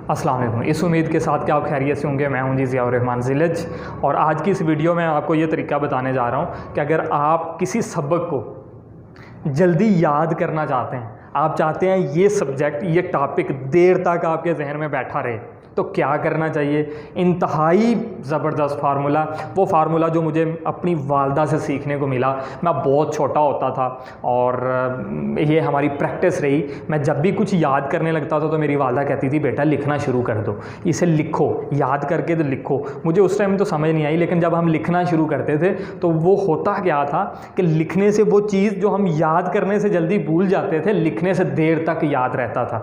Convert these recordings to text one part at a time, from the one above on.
السلام علیکم۔ اس امید کے ساتھ کہ آپ خیریت سے ہوں گے، میں ہوں جی ضیاء الرحمان ذیلج، اور آج کی اس ویڈیو میں آپ کو یہ طریقہ بتانے جا رہا ہوں کہ اگر آپ کسی سبق کو جلدی یاد کرنا چاہتے ہیں، آپ چاہتے ہیں یہ سبجیکٹ، یہ ٹاپک دیر تک آپ کے ذہن میں بیٹھا رہے، تو کیا کرنا چاہیے؟ انتہائی زبردست فارمولہ، وہ فارمولہ جو مجھے اپنی والدہ سے سیکھنے کو ملا۔ میں بہت چھوٹا ہوتا تھا اور یہ ہماری پریکٹس رہی۔ میں جب بھی کچھ یاد کرنے لگتا تھا تو میری والدہ کہتی تھی بیٹا لکھنا شروع کر دو، اسے لکھو، یاد کر کے تو لکھو۔ مجھے اس ٹائم تو سمجھ نہیں آئی، لیکن جب ہم لکھنا شروع کرتے تھے تو وہ ہوتا کیا تھا کہ لکھنے سے وہ چیز جو ہم یاد کرنے سے جلدی بھول جاتے تھے، لکھنے سے دیر تک یاد رہتا تھا۔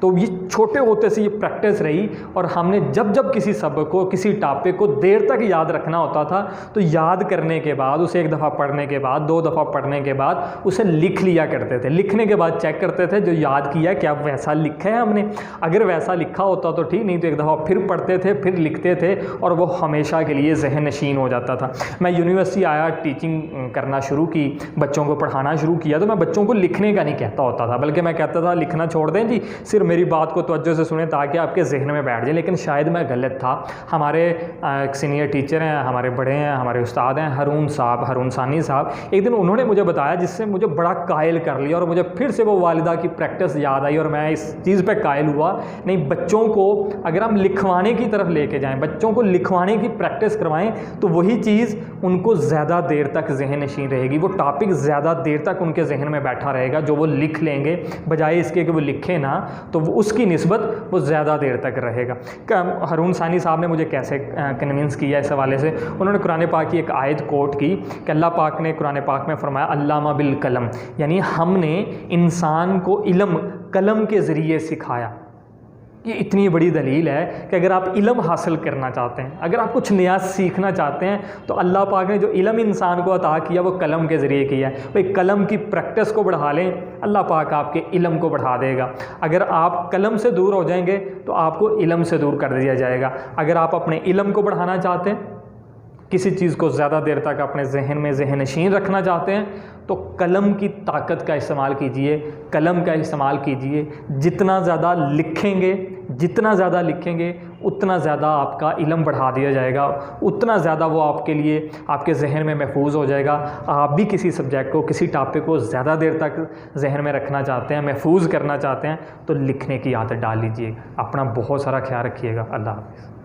تو یہ چھوٹے ہوتے سے یہ پریکٹس رہی، اور ہم نے جب کسی سبق کو، کسی ٹاپک کو دیر تک یاد رکھنا ہوتا تھا تو یاد کرنے کے بعد، اسے ایک دفعہ پڑھنے کے بعد، 2 دفعہ پڑھنے کے بعد اسے لکھ لیا کرتے تھے۔ لکھنے کے بعد چیک کرتے تھے جو یاد کیا کیا ویسا لکھا ہے ہم نے، اگر ویسا لکھا ہوتا تو ٹھیک، نہیں تو ایک دفعہ پھر پڑھتے تھے، پھر لکھتے تھے، اور وہ ہمیشہ کے لیے ذہن نشین ہو جاتا تھا۔ میں یونیورسٹی آیا، ٹیچنگ کرنا شروع کی، بچوں کو پڑھانا شروع کیا، تو میں بچوں کو لکھنے کا نہیں کہتا ہوتا تھا، بلکہ میں کہتا تھا لکھنا چھوڑ دیں جی، صرف میری بات کو توجہ سے سنیں تاکہ آپ کے ذہن میں بیٹھ جائے۔ لیکن شاید میں غلط تھا۔ ہمارے ایک سینئر ٹیچر ہیں، ہمارے بڑے ہیں، ہمارے استاد ہیں، ہارون ثانی صاحب، ایک دن انہوں نے مجھے بتایا جس سے مجھے بڑا قائل کر لیا، اور مجھے پھر سے وہ والدہ کی پریکٹس یاد آئی، اور میں اس چیز پہ قائل ہوا، نہیں، بچوں کو اگر ہم لکھوانے کی طرف لے کے جائیں، بچوں کو لکھوانے کی پریکٹس کروائیں، تو وہی چیز ان کو زیادہ دیر تک ذہن نشین رہے گی، وہ ٹاپک زیادہ دیر تک ان کے ذہن میں بیٹھا رہے گا جو وہ لکھ لیں گے، بجائے اس کے کہ وہ لکھیں نا، تو وہ اس کی نسبت وہ زیادہ دیر تک رہے گا۔ ہارون ثانی صاحب نے مجھے کیسے کنونس کیا اس حوالے سے، انہوں نے قرآن پاک کی ایک آیت کوٹ کی کہ اللہ پاک نے قرآن پاک میں فرمایا علامہ بالقلم، یعنی ہم نے انسان کو علم قلم کے ذریعے سکھایا۔ یہ اتنی بڑی دلیل ہے کہ اگر آپ علم حاصل کرنا چاہتے ہیں، اگر آپ کچھ نیا سیکھنا چاہتے ہیں، تو اللہ پاک نے جو علم انسان کو عطا کیا وہ قلم کے ذریعے کیا ہے۔ بھئی قلم کی پریکٹس کو بڑھا لیں، اللہ پاک آپ کے علم کو بڑھا دے گا۔ اگر آپ قلم سے دور ہو جائیں گے تو آپ کو علم سے دور کر دیا جائے گا۔ اگر آپ اپنے علم کو بڑھانا چاہتے ہیں، کسی چیز کو زیادہ دیر تک اپنے ذہن میں ذہن نشین رکھنا چاہتے ہیں، تو قلم کی طاقت کا استعمال کیجئے، قلم کا استعمال کیجئے۔ جتنا زیادہ لکھیں گے، اتنا زیادہ آپ کا علم بڑھا دیا جائے گا، اتنا زیادہ وہ آپ کے لیے، آپ کے ذہن میں محفوظ ہو جائے گا۔ آپ بھی کسی سبجیکٹ کو، کسی ٹاپک کو زیادہ دیر تک ذہن میں رکھنا چاہتے ہیں، محفوظ کرنا چاہتے ہیں، تو لکھنے کی عادت ڈال لیجئے۔ اپنا بہت سارا خیال رکھیے گا۔ اللہ حافظ۔